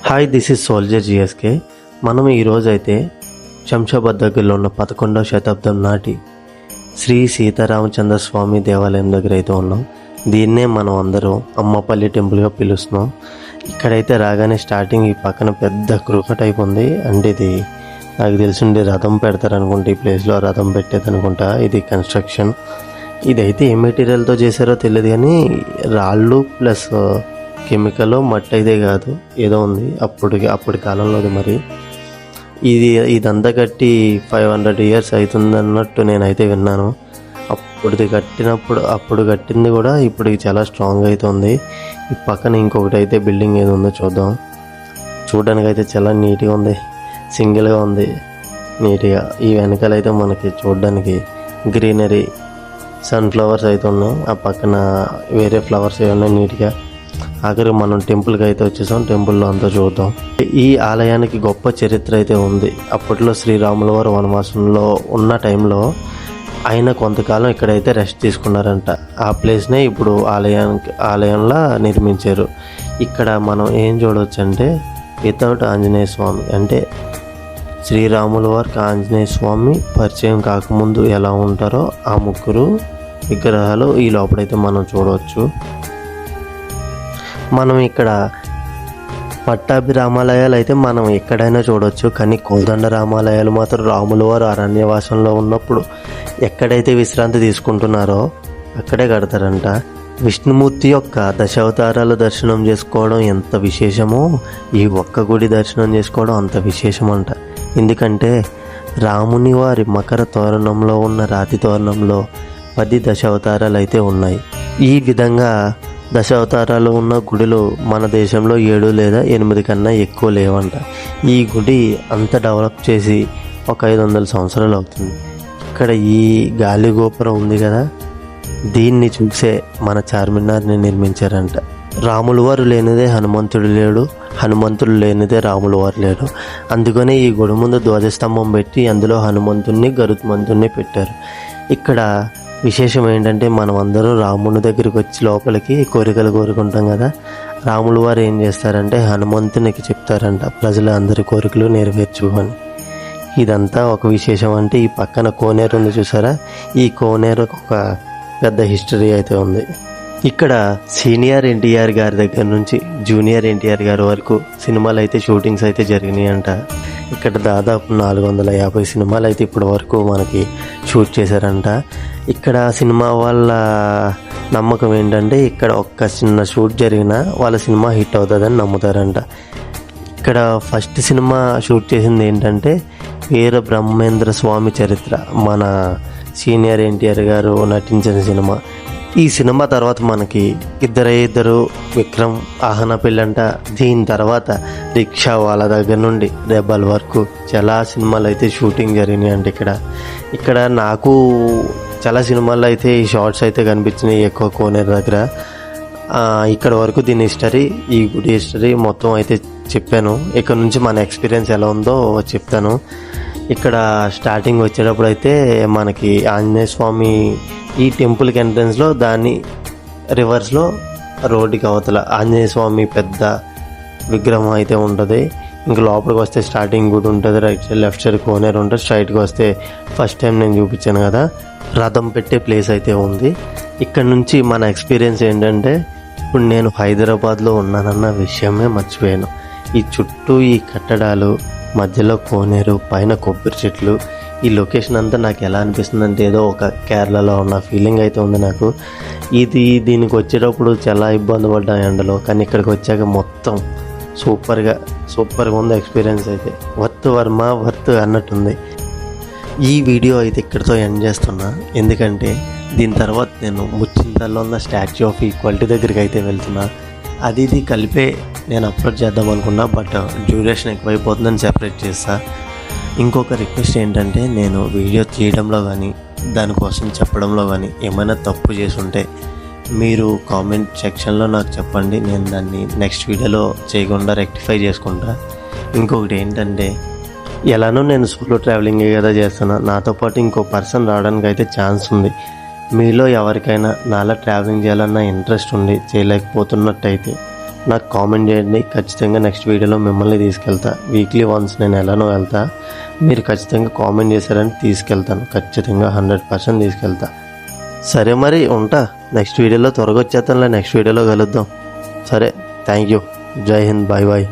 Hi, this is soldier GSK. మనం ఈరోజు అయితే శంషాబాద్ దగ్గరలో ఉన్న 11వ శతాబ్దం నాటి శ్రీ సీతారామచంద్ర స్వామి దేవాలయం దగ్గర అయితే ఉన్నాం. దీన్నే మనం అందరూ అమ్మపల్లి టెంపుల్గా పిలుస్తున్నాం. ఇక్కడైతే రాగానే స్టార్టింగ్ ఈ పక్కన పెద్ద గృహ టైప్ ఉంది. అంటే ఇది నాకు తెలిసిండే రథం పెడతారు అనుకుంటా. ఈ ప్లేస్లో రథం పెట్టేది అనుకుంటా. ఇది కన్స్ట్రక్షన్. ఇదైతే ఏ మెటీరియల్తో చేశారో తెలియదు, కానీ రాళ్ళు ప్లస్ కెమికల్ మట్టి అయితే కాదు, ఏదో ఉంది అప్పటి కాలంలోది. మరి ఇదంతా కట్టి 500 years అవుతుంది అన్నట్టు నేనైతే విన్నాను. అప్పుడు కట్టింది కూడా ఇప్పుడు చాలా స్ట్రాంగ్ అయితే ఉంది. ఈ పక్కన ఇంకొకటి అయితే బిల్డింగ్ ఏది ఉందో చూద్దాం. చూడడానికి అయితే చాలా నీట్గా ఉంది, సింగిల్గా ఉంది నీట్గా. ఈ వెనకాలైతే మనకి చూడడానికి గ్రీనరీ, సన్ఫ్లవర్స్ అయితే ఉన్నాయి. ఆ పక్కన వేరే ఫ్లవర్స్ ఏ ఉన్నాయి నీట్గా. ఆఖరి మనం టెంపుల్కి అయితే వచ్చేసాం. టెంపుల్లో అంతా చూద్దాం. ఈ ఆలయానికి గొప్ప చరిత్ర అయితే ఉంది. అప్పట్లో శ్రీరాముల వారు వనవాసంలో ఉన్న టైంలో ఆయన కొంతకాలం ఇక్కడైతే రెస్ట్ తీసుకున్నారంట. ఆ ప్లేస్నే ఇప్పుడు ఆలయంలా నిర్మించారు. ఇక్కడ మనం ఏం చూడవచ్చు అంటే వితౌట్ ఆంజనేయ స్వామి, అంటే శ్రీరాముల వారికి ఆంజనేయ స్వామి పరిచయం కాకముందు ఎలా ఉంటారో ఆ ముగ్గురు విగ్రహాలు ఈ లోపలైతే మనం చూడవచ్చు. మనం ఇక్కడ పట్టాభి రామాలయాలు అయితే మనం ఎక్కడైనా చూడవచ్చు, కానీ కోదండ రామాలయాలు మాత్రం రాముల వారు అరణ్యవాసంలో ఉన్నప్పుడు ఎక్కడైతే విశ్రాంతి తీసుకుంటున్నారో అక్కడే కడతారంట. విష్ణుమూర్తి యొక్క దశావతారాలు దర్శనం చేసుకోవడం ఎంత విశేషమో ఈ ఒక్క గుడి దర్శనం చేసుకోవడం అంత విశేషమంట. ఎందుకంటే రాముని వారి మకర తోరణంలో ఉన్న రాతి తోరణంలో 10 దశావతారాలు అయితే ఉన్నాయి. ఈ విధంగా దశావతారాలు ఉన్న గుడిలో మన దేశంలో 7 లేదా 8 కన్నా ఎక్కువ లేవంట. ఈ గుడి అంత డెవలప్ చేసి ఒక 500 సంవత్సరాలు అవుతుంది. ఇక్కడ ఈ గాలి గోపురం ఉంది కదా, దీన్ని చూసే మన చార్మినార్ని నిర్మించారంట. రాముల వారు లేనిదే హనుమంతుడు లేడు, హనుమంతుడు లేనిదే రాముల వారు లేడు. అందుకనే ఈ గుడి ముందు ధ్వజస్తంభం పెట్టి అందులో హనుమంతుణ్ణి గరుత్మంతుణ్ణి పెట్టారు. ఇక్కడ విశేషం ఏంటంటే మనం అందరూ రాముని దగ్గరికి వచ్చి లోపలికి కోరికలు కోరుకుంటాం కదా. రాముల వారు ఏం చేస్తారంటే హనుమంతునికి చెప్తారంట ప్రజలందరి కోరికలు నెరవేర్చుకొని. ఇదంతా ఒక విశేషం. అంటే ఈ పక్కన కోనేరు ఉంది చూసారా, ఈ కోనేరుకు ఒక పెద్ద హిస్టరీ అయితే ఉంది. ఇక్కడ సీనియర్ ఎన్టీఆర్ గారి దగ్గర నుంచి జూనియర్ ఎన్టీఆర్ గారి వరకు సినిమాలు అయితే షూటింగ్స్ అయితే జరిగినాయి అంట. ఇక్కడ దాదాపు 450 సినిమాలు అయితే ఇప్పటి వరకు మనకి షూట్ చేశారంట. ఇక్కడ సినిమా వాళ్ళ నమ్మకం ఏంటంటే ఇక్కడ ఒక్క చిన్న షూట్ జరిగినా వాళ్ళ సినిమా హిట్ అవుతుందని నమ్ముతారంట. ఇక్కడ ఫస్ట్ సినిమా షూట్ చేసింది ఏంటంటే వీర బ్రహ్మేంద్ర స్వామి చరిత్ర, మన సీనియర్ ఎన్టీఆర్ గారు నటించిన సినిమా. ఈ సినిమా తర్వాత మనకి ఇద్దరు విక్రమ్, ఆహన పెళ్ళంట. దీని తర్వాత రిక్షా వాళ్ళ దగ్గర నుండి రెబల్ వరకు చాలా సినిమాలు అయితే షూటింగ్ జరిగినాయి అంటే ఇక్కడ నాకు చాలా సినిమాల్లో అయితే ఈ షార్ట్స్ అయితే కనిపించినాయి ఎక్కువ కోనేరు దగ్గర. ఇక్కడ వరకు దీని హిస్టరీ, ఈ గుడి హిస్టరీ మొత్తం అయితే చెప్పాను. ఇక్కడ నుంచి మన ఎక్స్పీరియన్స్ ఎలా ఉందో చెప్తాను. ఇక్కడ స్టార్టింగ్ వచ్చేటప్పుడు అయితే మనకి ఆంజనేయ స్వామి ఈ టెంపుల్కి ఎంట్రన్స్లో, దాన్ని రివర్స్లో రోడ్డుకి అవతల ఆంజనేయ స్వామి పెద్ద విగ్రహం అయితే ఉంటుంది. ఇంక లోపలికి వస్తే స్టార్టింగ్ గుడి ఉంటుంది, రైట్ సైడ్ లెఫ్ట్ సైడ్ కోనేరు ఉంటుంది. స్ట్రైట్గా వస్తే ఫస్ట్ టైం నేను చూపించాను కదా రథం పెట్టే ప్లేస్ అయితే ఉంది. ఇక్కడ నుంచి మన ఎక్స్పీరియన్స్ ఏంటంటే ఇప్పుడు నేను హైదరాబాద్లో ఉన్నానన్న విషయమే మర్చిపోయాను. ఈ చుట్టూ ఈ కట్టడాలు, మధ్యలో కోనేరు, పైన కొబ్బరి చెట్లు, ఈ లొకేషన్ అంతా నాకు ఎలా అనిపిస్తుంది అంటే ఏదో ఒక కేరళలో ఉన్న ఫీలింగ్ అయితే ఉంది నాకు. దీనికి వచ్చేటప్పుడు చాలా ఇబ్బంది పడ్డా ఎండలో, కానీ ఇక్కడికి వచ్చాక మొత్తం సూపర్గా ఉంది ఎక్స్పీరియన్స్ అయితే. వర్త్ అన్నట్టుంది. ఈ వీడియో అయితే ఇక్కడితో ఎండ్ చేస్తున్నా, ఎందుకంటే దీని తర్వాత నేను ముచ్చింతల్లో ఉన్న స్టాచ్యూ ఆఫ్ ఈక్వాలిటీ దగ్గరికి అయితే వెళ్తున్నా. ఇది కలిపే నేను అప్లోడ్ చేద్దాం అనుకున్నా, బట్ డ్యూరేషన్ ఎక్కువైపోతుందని సెపరేట్ చేస్తా. ఇంకొక రిక్వెస్ట్ ఏంటంటే నేను వీడియో తీయడంలో కానీ దానికోసం చెప్పడంలో కానీ ఏమైనా తప్పు చేసి ఉంటే మీరు కామెంట్ సెక్షన్లో నాకు చెప్పండి. నేను దాన్ని నెక్స్ట్ వీడియోలో చేయకుండా రెక్టిఫై చేసుకుంటా. ఇంకొకటి ఏంటంటే ఎలానో నేను సోలో ట్రావెలింగే కదా చేస్తున్నా, నాతో పాటు ఇంకో పర్సన్ రావడానికి అయితే ఛాన్స్ ఉంది. మీలో ఎవరికైనా నాలా ట్రావెలింగ్ చేయాలన్న ఇంట్రెస్ట్ ఉండి చేయలేకపోతున్నట్టయితే నాకు కామెంట్ చేయండి. ఖచ్చితంగా నెక్స్ట్ వీడియోలో మిమ్మల్ని తీసుకెళ్తా. వీక్లీ వన్స్ నేను ఎలానో వెళ్తా, మీరు ఖచ్చితంగా కామెంట్ చేశారని తీసుకెళ్తాను. ఖచ్చితంగా 100% తీసుకెళ్తా. సరే మరి ఉంటా. నెక్స్ట్ వీడియోలో త్వరగా వచ్చేస్తానులే. నెక్స్ట్ వీడియోలో కలుద్దాం. సరే, థ్యాంక్ యూ. జై హింద్. Bye bye.